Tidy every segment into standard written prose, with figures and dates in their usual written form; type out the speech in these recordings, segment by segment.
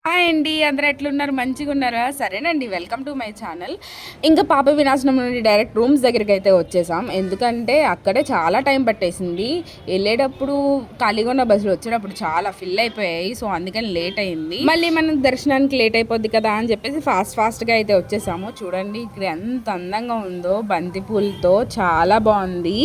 Hi అండి, అందరూ ఎట్లున్నారు? మంచిగా ఉన్నారా? సరేనండి, వెల్కమ్ టు మై ఛానల్. ఇంకా పాప వినాశనం నుండి డైరెక్ట్ రూమ్స్ దగ్గరికి అయితే వచ్చేసాం. ఎందుకంటే అక్కడే చాలా టైం పట్టేసింది. వెళ్ళేటప్పుడు ఖాళీగా ఉన్న బస్సులు వచ్చేటప్పుడు చాలా ఫిల్ అయిపోయాయి. సో అందుకని లేట్ అయింది. మళ్ళీ మనకు దర్శనానికి లేట్ అయిపోద్ది కదా అని చెప్పేసి ఫాస్ట్గా అయితే వచ్చేసాము. చూడండి ఇక్కడ ఎంత అందంగా ఉందో, బంతి పూలతో చాలా బాగుంది.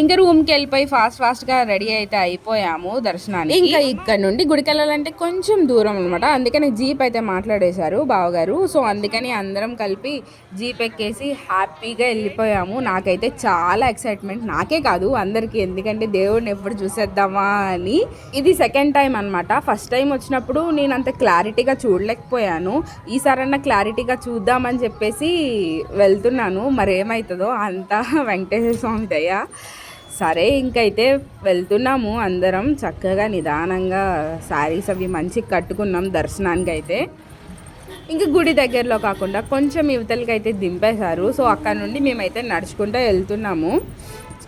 ఇంకా రూమ్కి వెళ్ళిపోయి ఫాస్ట్గా రెడీ అయితే అయిపోయాము దర్శనానికి. ఇంకా ఇక్కడ నుండి గుడికి వెళ్ళాలంటే కొంచెం దూరం అనమాట. అందుకని జీప్ అయితే మాట్లాడేశారు బావగారు. సో అందుకని అందరం కలిపి జీప్ ఎక్కేసి హ్యాపీగా వెళ్ళిపోయాము. నాకైతే చాలా ఎక్సైట్మెంట్, నాకే కాదు అందరికీ. ఎందుకంటే దేవుడిని ఎప్పుడు చూసేద్దామా అని. ఇది సెకండ్ టైం అనమాట. ఫస్ట్ టైం వచ్చినప్పుడు నేను అంత క్లారిటీగా చూడలేకపోయాను. ఈసారన్నా క్లారిటీగా చూద్దామని చెప్పేసి వెళ్తున్నాను. మరి ఏమవుతుందో అంతా వెంకటేశ్వర స్వామి దయ. సరే ఇంకైతే వెళ్తున్నాము అందరం చక్కగా నిదానంగా. శారీస్ అవి మంచిగా కట్టుకున్నాం దర్శనానికి అయితే. ఇంకా గుడి దగ్గరలో కాకుండా కొంచెం యువతలకి అయితే దింపేశారు. సో అక్కడ నుండి మేమైతే నడుచుకుంటూ వెళ్తున్నాము.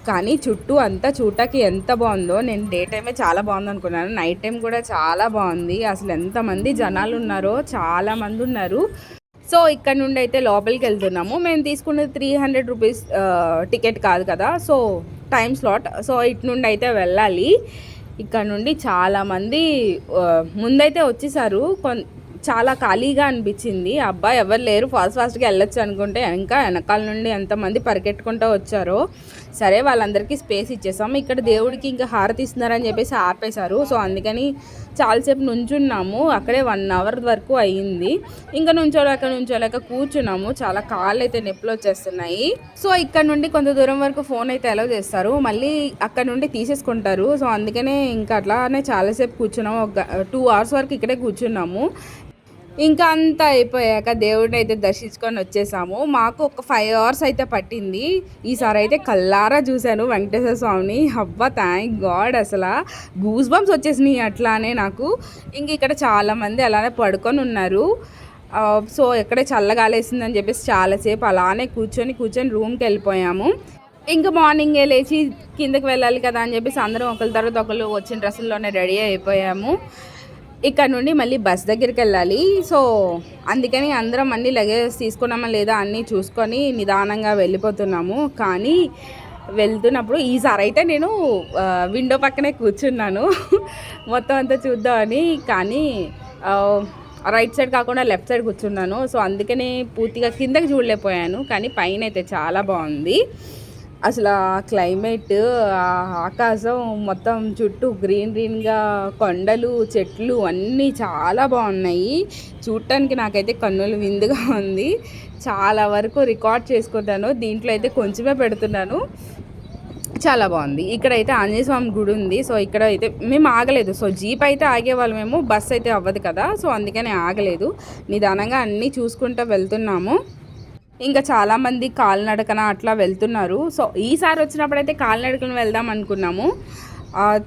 కానీ చుట్టూ అంతా చూడటానికి ఎంత బాగుందో. నేను డే టైమే చాలా బాగుంది అనుకున్నాను, నైట్ టైం కూడా చాలా బాగుంది. అసలు ఎంతమంది జనాలు ఉన్నారో, చాలామంది ఉన్నారు. సో ఇక్కడ నుండి అయితే లోపలికి వెళ్తున్నాము. మేము తీసుకున్నది 300 రూపీస్ టికెట్ కాదు కదా, సో టైం స్లాట్. సో ఇటు నుండి అయితే వెళ్ళాలి. ఇక్కడ నుండి చాలామంది ముందైతే వచ్చేసారు. చాలా ఖాళీగా అనిపించింది. అబ్బాయి ఎవరు లేరు, ఫాస్ట్గా వెళ్ళొచ్చు అనుకుంటే ఇంకా వెనకాల నుండి ఎంతమంది పరిగెట్టుకుంటూ వచ్చారో. సరే వాళ్ళందరికీ స్పేస్ ఇచ్చేసాము. ఇక్కడ దేవుడికి ఇంకా హారతి ఇస్తున్నారని చెప్పేసి ఆపేశారు. సో అందుకని చాలాసేపు నుంచున్నాము. అక్కడే 1 అవర్ వరకు అయ్యింది. ఇంకా నుంచోలేక కూర్చున్నాము. చాలా కాళ్ళు అయితే నొప్పులు వచ్చేస్తున్నాయి. సో ఇక్కడ నుండి కొంత దూరం వరకు ఫోన్ అయితే అలౌ చేస్తారు, మళ్ళీ అక్కడ నుండి తీసేసుకుంటారు. సో అందుకనే ఇంకా అట్లానే చాలాసేపు కూర్చున్నాము. ఒక 2 అవర్స్ వరకు ఇక్కడే కూర్చున్నాము. ఇంకా అంతా అయిపోయాక దేవుడిని అయితే దర్శించుకొని వచ్చేసాము. మాకు ఒక 5 అవర్స్ అయితే పట్టింది. ఈసారి అయితే కల్లారా చూశాను వెంకటేశ్వర స్వామిని. అబ్బా థ్యాంక్ గాడ్, అసలు గూస్ బంప్స్ వచ్చేసినాయి అట్లానే నాకు. ఇంక ఇక్కడ చాలామంది అలానే పడుకొని ఉన్నారు. సో ఎక్కడే చల్లగాలేసిందని చెప్పేసి చాలాసేపు అలానే కూర్చొని రూమ్కి వెళ్ళిపోయాము. ఇంకా మార్నింగే లేచి కిందకి వెళ్ళాలి కదా అని చెప్పేసి అందరం ఒకరి తర్వాత ఒకరు వచ్చిన డ్రెస్సుల్లోనే రెడీ అయిపోయాము. ఇక్కడ నుండి మళ్ళీ బస్ దగ్గరికి వెళ్ళాలి. సో అందుకని అందరం అన్నీ లగేజ్ తీసుకున్నామా లేదా అన్నీ చూసుకొని నిదానంగా వెళ్ళిపోతున్నాము. కానీ వెళ్తున్నప్పుడు ఈసారి అయితే నేను విండో పక్కనే కూర్చున్నాను మొత్తం అంతా చూద్దామని. కానీ రైట్ సైడ్ కాకుండా లెఫ్ట్ సైడ్ కూర్చున్నాను. సో అందుకని పూర్తిగా కిందకి చూడలేకపోయాను. కానీ పైన అయితే చాలా బాగుంది. అసలు క్లైమేట్, ఆకాశం మొత్తం చుట్టూ గ్రీన్గా కొండలు, చెట్లు అన్నీ చాలా బాగున్నాయి. చూడటానికి నాకైతే కన్నుల విందుగా ఉంది. చాలా వరకు రికార్డ్ చేసుకుంటాను, దీంట్లో అయితే కొంచెమే పెడుతున్నాను. చాలా బాగుంది. ఇక్కడైతే ఆంజనేయ స్వామి గుడి ఉంది. సో ఇక్కడ అయితే మేము ఆగలేదు. సో జీప్ అయితే ఆగేవాళ్ళు, మేము బస్ అయితే అవ్వదు కదా, సో అందుకని ఆగలేదు. నిదానంగా అన్నీ చూసుకుంటూ వెళ్తున్నాము. ఇంకా చాలామంది కాలినడకన అట్లా వెళ్తున్నారు. సో ఈసారి వచ్చినప్పుడైతే కాలినడకన వెళ్దాం అనుకున్నాము.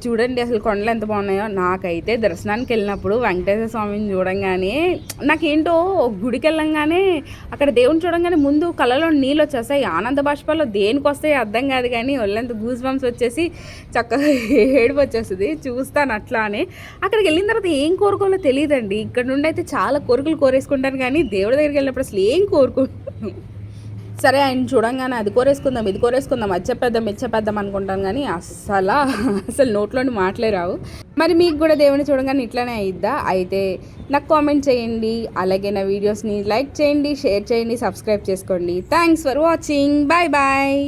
చూడండి అసలు కొండలు ఎంత బాగున్నాయో. నాకైతే దర్శనానికి వెళ్ళినప్పుడు వెంకటేశ్వర స్వామిని చూడంగానే నాకేంటో గుడికి వెళ్ళంగానే అక్కడ దేవుని చూడంగానే ముందు కళ్ళలో నీళ్ళు వచ్చేస్తాయి. ఆనంద బాష్పాల్లో దేనికి వస్తాయి అర్థం కాదు, కానీ ఒళ్ళంత గూస్ బంప్స్ వచ్చేసి చక్కగా ఏడుపు వచ్చేస్తుంది. చూస్తాను అట్లానే. అక్కడికి వెళ్ళిన తర్వాత ఏం కోరుకోవాలో తెలియదండి. ఇక్కడ నుండి అయితే చాలా కోరికలు కోరేసుకుంటాను, కానీ దేవుడి దగ్గరికి వెళ్ళినప్పుడు అసలు ఏం కోరుకుంటాను. సరే ఆయన చూడంగానే అది కోరేసుకుందాం, ఇది కోరేసుకుందాం, అది చెప్పేద్దాం, ఇది చెప్పేద్దాం అనుకుంటాను, కానీ అసలు నోట్లోని మాటలే రావు. మరి మీకు కూడా దేవుని చూడంగానే ఇట్లానే అయిద్దా? అయితే నాకు కామెంట్ చేయండి. అలాగే నా వీడియోస్ని లైక్ చేయండి, షేర్ చేయండి, సబ్స్క్రైబ్ చేసుకోండి. Thanks for watching. Bye bye.